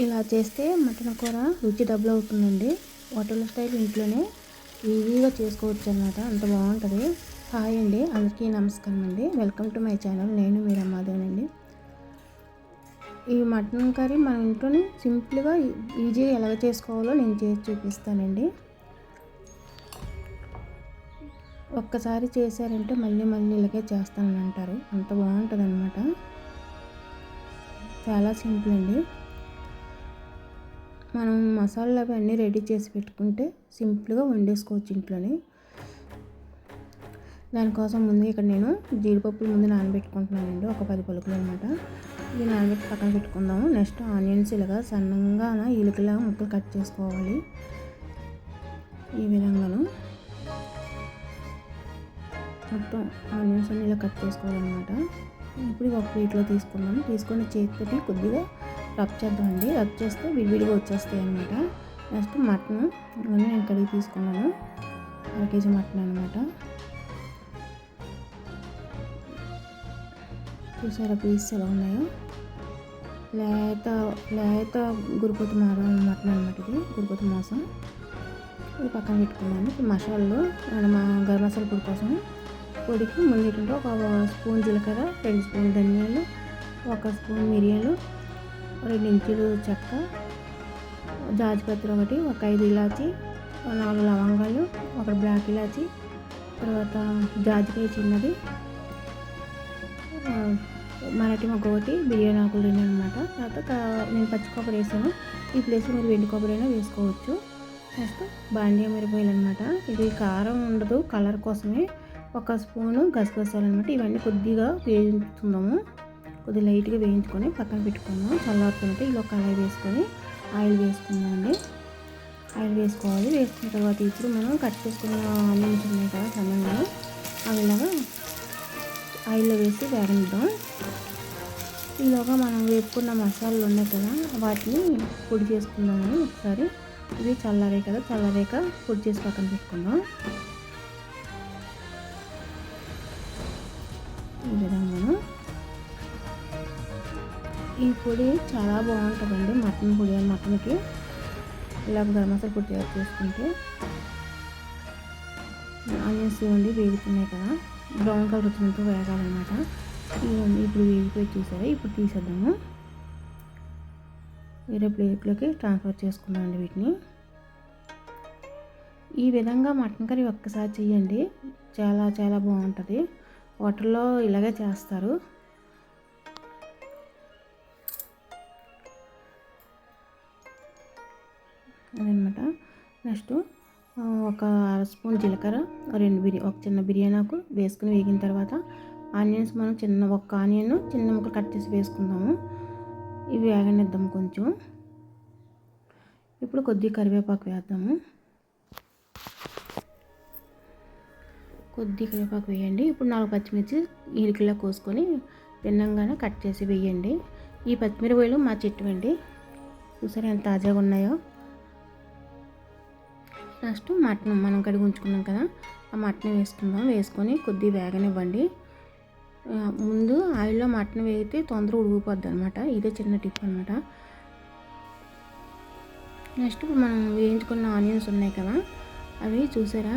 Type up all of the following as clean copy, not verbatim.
ఇలా చేస్తే మటన్ కూర రుచి డబుల్ అవుతుందండి. హోటల్ స్టైల్ ఇంట్లోనే ఈజీగా చేసుకోవచ్చు అన్నమాట. అంత బాగుంటుంది. హాయ్ అండి, అందరికీ నమస్కారం అండి. Welcome to my channel. నేను మీ రమాదేవినండి. ఈ మటన్ కర్రీ మన ఇంట్లోనే సింపుల్గా ఈజీగా ఎలా చేసుకోవాలో నేను చేసి చూపిస్తానండి. ఒక్కసారి చేశారంటే మళ్ళీ మళ్ళీ ఇలాగే చేస్తానని అంటారు. అంత బాగుంటుంది అన్నమాట. చాలా సింపుల్ అండి. మనం మసాలాలు అవన్నీ రెడీ చేసి పెట్టుకుంటే సింపుల్గా వండేసుకోవచ్చు ఇంట్లోనే. దానికోసం ముందు ఇక్కడ నేను జీడిపప్పులు ముందు నానబెట్టుకుంటున్నానండి. ఒక 10 పలుకులు అనమాట. ఇవి నానబెట్టి పక్కన పెట్టుకుందాము. నెక్స్ట్ ఆనియన్స్ ఇలాగా సన్నంగా ఇలుకలా ముక్కలు కట్ చేసుకోవాలి. ఈ విధంగాను మొత్తం ఆనియన్స్ అన్ని ఇలా కట్ చేసుకోవాలన్నమాట. ఇప్పుడు ఒక ప్లేట్లో తీసుకుందాం. తీసుకొని చేతితోటి కొద్దిగా రబ్ చేద్దామండి. రబ్ చేస్తే విడివిడిగా వచ్చేస్తాయి అన్నమాట. నెక్స్ట్ మటన్ ఇవన్నీ నేను కడిగి తీసుకున్నాను. 1 కేజీ మటన్ అనమాట. చూసారా పీస్ ఎలా ఉన్నాయో. లేత గురుపతి మటన్ అనమాట. ఇది గురుపతి మాంసం. ఇది పక్కన పెట్టుకున్నాను. ఇప్పుడు మసాలాలు గరం మసాలా పొడి కోసం పొడికి ముందు ఏంటంటే 1 స్పూన్ జీలకర్ర, 2 స్పూన్ ధనియాలు, 1 స్పూన్ మిరియాలు, 2 ఇంచులు చెక్క, జాజిపత్రి ఒకటి, 5 ఇలాచి, 4 లవంగాలు, 1 బ్లాక్ ఇలాచి, తర్వాత జాజికాయ చిన్నది, మరాఠీ మొగ్గ ఒకటి, బిర్యానీ ఆకులు 2 అనమాట. తర్వాత నేను పచ్చి కొబ్బరి వేసాను. ఈ ప్లేస్లో మీరు వెండి కొబ్బరి అయినా వేసుకోవచ్చు. నెక్స్ట్ బాండియా మిరపకాయలు అనమాట. ఇది కారం ఉండదు, కలర్ కోసమే. 1 స్పూను గసగసాలు అనమాట. ఇవన్నీ కొద్దిగా వేయించుకుందాము. కొద్దిగా లైట్గా వేయించుకొని పక్కన పెట్టుకుందాం. చల్లారుతుంటే ఇలా కళాయి వేసుకొని ఆయిల్ వేసుకుందామండి. ఆయిల్ వేసుకోవాలి. వేసుకున్న తర్వాత ఇప్పుడు మనం కట్ చేసుకున్న ఆనియన్స్ ఉన్నాయి కదా సన్నంగా, అవి ఇలాగా ఆయిల్లో వేసి వేగనిద్దాం. ఈలోగా మనం వేపుకున్న మసాలాలు ఉన్నాయి కదా వాటిని పొడి చేసుకుందామని ఒకసారి. ఇవి చల్లారాయి కదా, చల్లారాక పొడి చేసి పక్కన పెట్టుకుందాం. ఈ విధంగా ఈ పొడి చాలా బాగుంటుందండి. మటన్ పొడి మటన్కి ఇలా గరం మసాలా పొడి తయారు చేసుకుంటే. ఆనియన్స్ ఇవ్వండి వేగుతున్నాయి కదా, బ్రౌన్ కలర్ వచ్చినట్టు వేగాలన్నమాట. ఇవన్నీ ఇప్పుడు వేగిపోయి చూసారా. ఇప్పుడు తీసేద్దాము. వేరే ప్లేట్లోకి ట్రాన్స్ఫర్ చేసుకుందామండి వీటిని. ఈ విధంగా మటన్ కర్రీ ఒక్కసారి చేయండి, చాలా చాలా బాగుంటుంది. హోటల్లో ఇలాగే చేస్తారు. అదనమాట. నెక్స్ట్ 1 స్పూన్ జీలకర్ర, 1 చిన్న బిర్యానీ ఆకు వేసుకుని వేగిన తర్వాత ఆనియన్స్ మనం 1 ఆనియన్ చిన్న ముక్కలు కట్ చేసి వేసుకుందాము. ఇవి వేగనిద్దాము కొంచెం. ఇప్పుడు కొద్దిగా కరివేపాకు వేద్దాము. కొద్దిగా కరివేపాకు వేయండి. ఇప్పుడు 4 పచ్చిమిర్చి ఇరుకులా కోసుకొని భిన్నంగానే కట్ చేసి వేయండి. ఈ పచ్చిమిరపకాయలు మా చెట్టు అండి. చూసారా ఎంత తాజాగా ఉన్నాయో. నెక్స్ట్ మటన్ మనం కడిగి ఉంచుకున్నాం కదా, ఆ మటన్ వేసుకుందాం. వేసుకొని కొద్దిగా వేగనివ్వండి. ముందు ఆయిల్లో మటన్ వేగితే తొందరగా ఉడికిపోద్ది అనమాట. ఇదే చిన్న టిప్ అనమాట. నెక్స్ట్ ఇప్పుడు మనం వేయించుకున్న ఆనియన్స్ ఉన్నాయి కదా అవి చూసారా,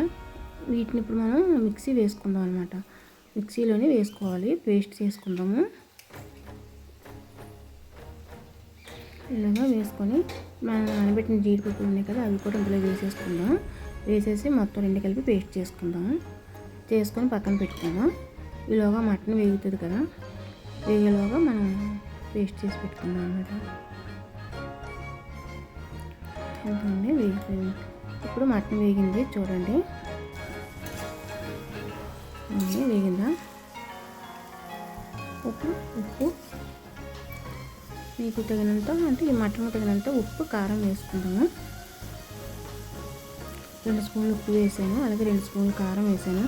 వీటిని ఇప్పుడు మనం మిక్సీ వేసుకుందాం అనమాట. మిక్సీలోనే వేసుకోవాలి, పేస్ట్ చేసుకుందాము. ఇలాగా వేసుకొని మనం నానబెట్టిన జీడిపప్పులు ఉన్నాయి కదా అవి కూడా ఇందులో వేసేసుకుందాం. వేసేసి మొత్తం 2 కలిపి పేస్ట్ చేసుకుందాం. చేసుకొని పక్కన పెట్టుకుందాం. ఈలోగా మటన్ వేగుతుంది కదా, వేగేలోగా మనం పేస్ట్ చేసి పెట్టుకుందాం అన్నమాట. ఎంతండి వేగిపోయింది. ఇప్పుడు మటన్ వేగింది చూడండి. వేగిందా. ఉప్పు మీకు తగినంత, అంటే ఈ మటన్ తగినంత ఉప్పు కారం వేసుకుందాము. 2 స్పూన్లు ఉప్పు వేసాను, అలాగే 2 స్పూన్లు కారం వేసాను.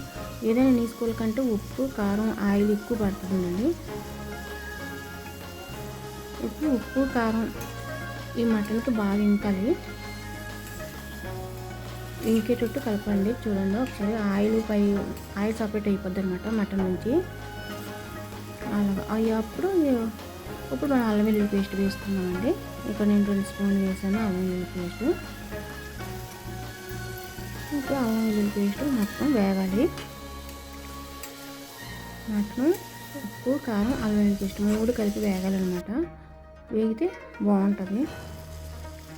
ఏదైనా నీ స్కూల్ కంటే ఉప్పు కారం ఆయిల్ ఎక్కువ పడుతుందండి. ఇప్పుడు ఉప్పు కారం ఈ మటన్కి బాగా ఇంకాలి, ఇంకేటట్టు కలపండి. చూడండి ఒకసారి ఆయిల్ సపరేట్ అయిపోద్ది అనమాట మటన్ నుంచి. అలాగా అప్పుడు ఇప్పుడు మనం అల్లం వెల్లుల్లి పేస్ట్ వేసుకున్నామండి. ఇక్కడ నేను 2 స్పూన్లు వేసాను అల్లం వెల్లుల్లి పేస్ట్. ఇప్పుడు అల్లం వెల్లుల్లి పేస్ట్ మొత్తం వేగాలి. మటన్, ఉప్పు, కారం, అల్లం వెల్లుల్లి పేస్ట్ 3 కలిపి వేగాలన్నమాట. వేగితే బాగుంటుంది.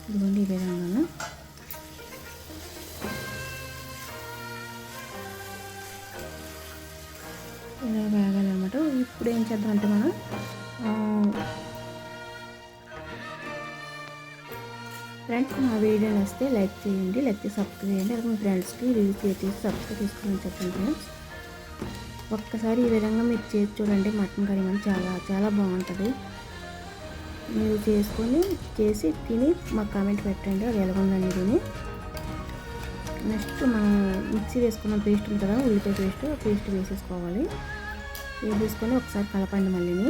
ఇదిగోండి ఈ విధంగా ఇలా వేగాలన్నమాట. ఇప్పుడు ఏం చేద్దామంటే మనం ఫ్రెండ్స్ మా వీడియో నచ్చితే లైక్ చేయండి, లైక్ చేసి సబ్స్క్రైబ్ చేయండి. అలాగే మీ ఫ్రెండ్స్కి రివ్యూ చేసి సబ్స్క్రైబ్ చేసుకోమని చెప్పండి ఫ్రెండ్స్. ఒక్కసారి ఈ విధంగా మీరు చేసి చూడండి. మటన్ కర్రీ మన చాలా చాలా బాగుంటుంది. మీరు చేసి తిని మాకు కామెంట్ పెట్టండి అది ఎలాగుందని తిని. నెక్స్ట్ మనం మిక్సీ వేసుకున్న పేస్ట్ ఉంది కదా, ఉల్లిపాయ పేస్ట్ వేసేసుకోవాలి. వేసేసుకొని ఒకసారి కలపండి. మళ్ళీని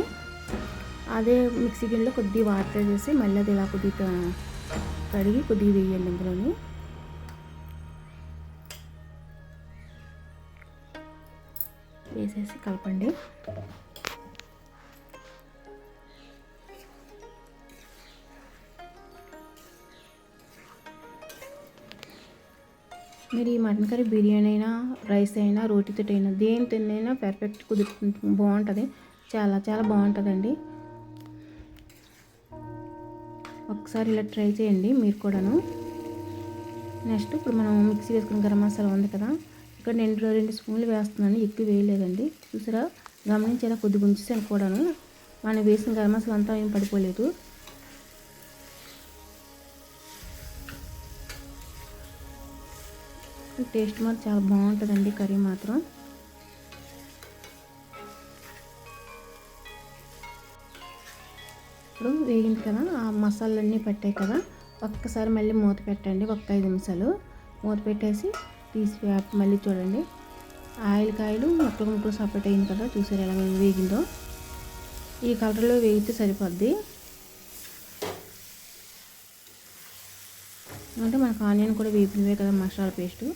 అదే మిక్సీ గిన్నెలో కొద్దిగా వాటర్ వేసి మళ్ళీ అది ఇలా కొద్దిగా కడిగి కొద్దిగా వేయండి. అందులోని వేసేసి కలపండి. మీరు ఈ మటన్ కర్రీ బిర్యానీ అయినా, రైస్ అయినా, రోటీతో అయినా దేనితోనైనా పర్ఫెక్ట్ కుదురుతుంది, బాగుంటుంది. చాలా చాలా బాగుంటుందండి. ఒకసారి ఇలా ట్రై చేయండి మీరు కూడాను. నెక్స్ట్ ఇప్పుడు మనం మిక్సీ వేసుకున్న గరం మసాలా ఉంది కదా, ఇక్కడ నేను 2 స్పూన్లు వేస్తున్నాను, ఎక్కువ వేయలేదండి. చూసారా, గమనించి ఇలా కొద్దిగా ఉంచేసాను కూడాను. మనం వేసిన గరం మసాలా అంతా ఏం పడిపోలేదు. టేస్ట్ మాత్రం చాలా బాగుంటుందండి కర్రీ మాత్రం. ఇప్పుడు వేగింది కదా, ఆ మసాలాలన్నీ పట్టాయి కదా, ఒక్కసారి మళ్ళీ మూత పెట్టండి. 5 నిమిషాలు మూత పెట్టేసి తీసి మళ్ళీ చూడండి. కాయలు ముక్కలు సపరేట్ అయింది కదా, చూసారు ఎలా వేగిందో. ఈ కలర్లో వేగితే సరిపోద్ది. అంటే మనకు ఆనియన్ కూడా వేపినవే కదా, మసాలా పేస్టు.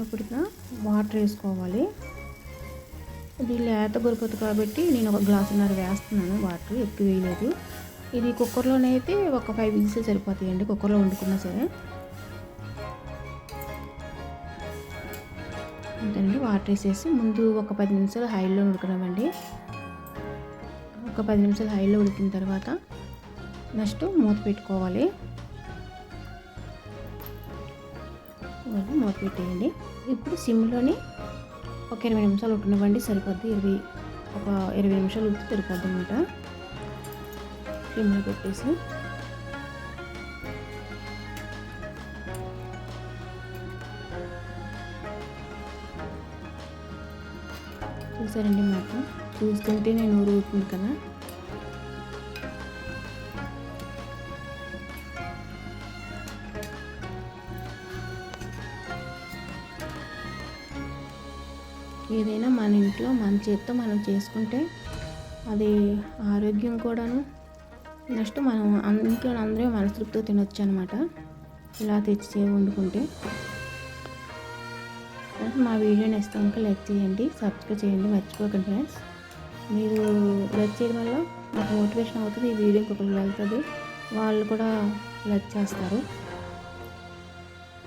ఇప్పుడు వాటర్ వేసుకోవాలి. ఇది లేత గొరుకుతుంది కాబట్టి నేను 1 గ్లాసున్నర వేస్తున్నాను వాటర్, ఎక్కువ వేయలేదు. ఇది కుక్కర్లోనైతే ఒక 5 విజిల్స్ సరిపోతాయండి, కుక్కర్లో వండుకున్నా సరే. అంతేనండి. వాటర్ వేసేసి ముందు ఒక 10 నిమిషాలు హైలో ఉడకనివ్వండి. ఒక 10 నిమిషాలు హైలో ఉడికిన తర్వాత నెక్స్ట్ మూత పెట్టుకోవాలి. మూత పెట్టేయండి. ఇప్పుడు సిమ్లోని ఒక 20 నిమిషాలు ఉడకనివ్వండి, సరిపోద్ది. ఒక 20 నిమిషాలు ఉడికి సరిపోద్ది అనమాట. సిమ్లో పెట్టేసి చూసారండి, మాకు చూస్తుంటే నేను ఊరుతుంది కదా. ఏదైనా మన ఇంట్లో మన చేతితో మనం చేసుకుంటే అది ఆరోగ్యం కూడాను. నెక్స్ట్ మనం ఇంట్లో అందరూ మనస్తృప్తితో తినొచ్చు అనమాట, ఇలా తెచ్చి వండుకుంటే. మా వీడియో నచ్చితే కనుక లైక్ చేయండి, సబ్స్క్రైబ్ చేయండి, మర్చిపోకండి ఫ్రెండ్స్. మీరు లైక్ చేయడం వల్ల నాకు మోటివేషన్ అవుతుంది, ఈ వీడియో ఇంకొకరికి వెళ్తుంది, వాళ్ళు కూడా లైక్ చేస్తారు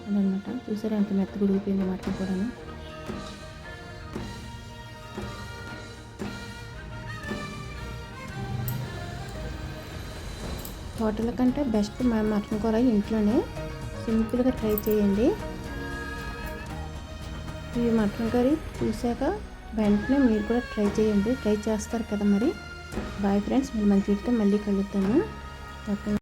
అదనమాట. చూసారా ఎంత మెత్తగా ఉడికిపోయింది మటన్ కూడాను. హోటల్ కంటే బెస్ట్ మటన్ కూర ఇంట్లోనే సింపుల్గా ట్రై చేయండి. ఈ మటన్ కర్రీ చూశాక వెంటనే మీరు కూడా ట్రై చేయండి, ట్రై చేస్తారు కదా మరి. బాయ్ ఫ్రెండ్స్, మీరు మంచి వీడియోతో మళ్ళీ కలుద్దాము.